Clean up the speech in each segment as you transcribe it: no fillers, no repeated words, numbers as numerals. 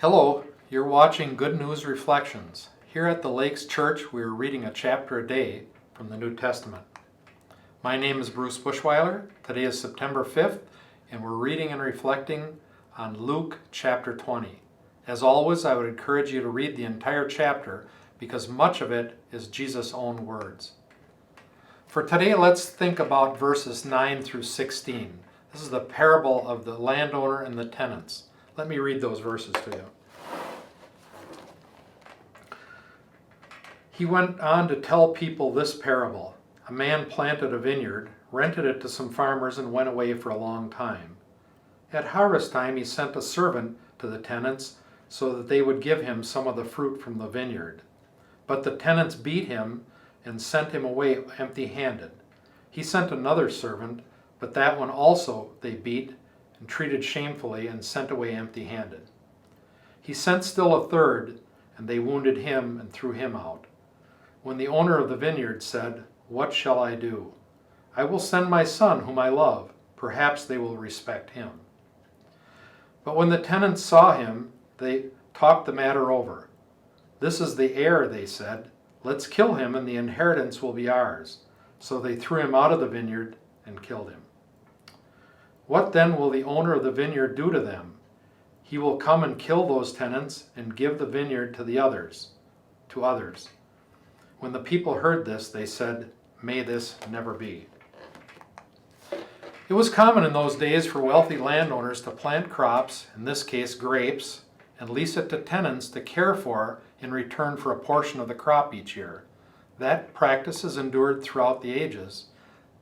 Hello, you're watching Good News Reflections. Here at the Lakes Church, we are reading a chapter a day from the New Testament. My name is Bruce Bushweiler. Today is September 5th, and we're reading and reflecting on Luke chapter 20. As always, I would encourage you to read the entire chapter because much of it is Jesus' own words. For today, let's think about verses 9 through 16. This is the parable of the landowner and the tenants. Let me read those verses to you. He went on to tell people this parable. A man planted a vineyard, rented it to some farmers, and went away for a long time. At harvest time, he sent a servant to the tenants so that they would give him some of the fruit from the vineyard. But the tenants beat him and sent him away empty-handed. He sent another servant, but that one also they beat and treated shamefully and sent away empty-handed. He sent still a third, and they wounded him and threw him out. When the owner of the vineyard said, "What shall I do? I will send my son whom I love. Perhaps they will respect him." But when the tenants saw him, they talked the matter over. "This is the heir," they said. "Let's kill him and the inheritance will be ours." So they threw him out of the vineyard and killed him. What then will the owner of the vineyard do to them? He will come and kill those tenants and give the vineyard to others. When the people heard this, they said, "May this never be." It was common in those days for wealthy landowners to plant crops, in this case grapes, and lease it to tenants to care for in return for a portion of the crop each year. That practice has endured throughout the ages.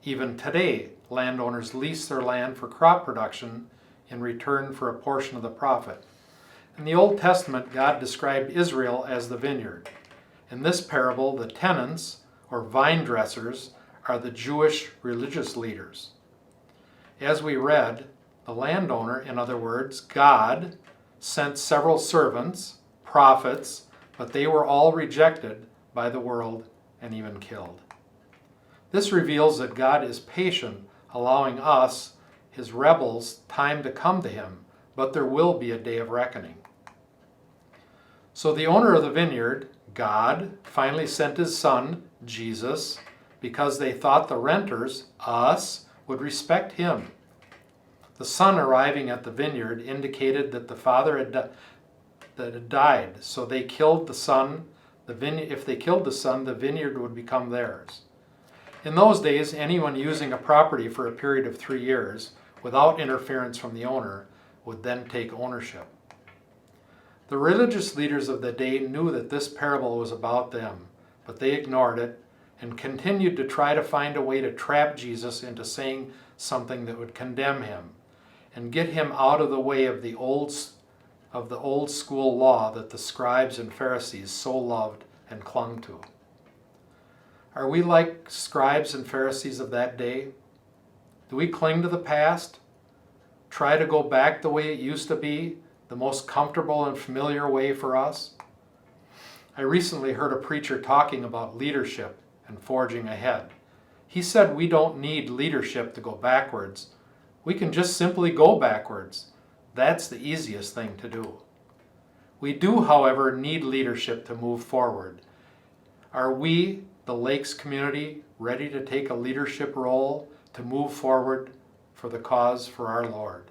Even today, landowners lease their land for crop production in return for a portion of the profit. In the Old Testament, God described Israel as the vineyard. In this parable, the tenants, or vine dressers, are the Jewish religious leaders. As we read, the landowner, in other words, God, sent several servants, prophets, but they were all rejected by the world and even killed. This reveals that God is patient, allowing us, his rebels, time to come to him, but there will be a day of reckoning. So the owner of the vineyard, God, finally sent his son, Jesus, because they thought the renters, us, would respect him. The son arriving at the vineyard indicated that the father had died, so they killed the son. If they killed the son, the vineyard would become theirs. In those days, anyone using a property for a period of 3 years, without interference from the owner, would then take ownership. The religious leaders of the day knew that this parable was about them, but they ignored it and continued to try to find a way to trap Jesus into saying something that would condemn him and get him out of the way of the old school law that the scribes and Pharisees so loved and clung to. Are we like scribes and Pharisees of that day? Do we cling to the past? Try to go back the way it used to be, the most comfortable and familiar way for us? I recently heard a preacher talking about leadership and forging ahead. He said we don't need leadership to go backwards. We can just simply go backwards. That's the easiest thing to do. We do, however, need leadership to move forward. Are we, the Lakes community, ready to take a leadership role to move forward for the cause for our Lord?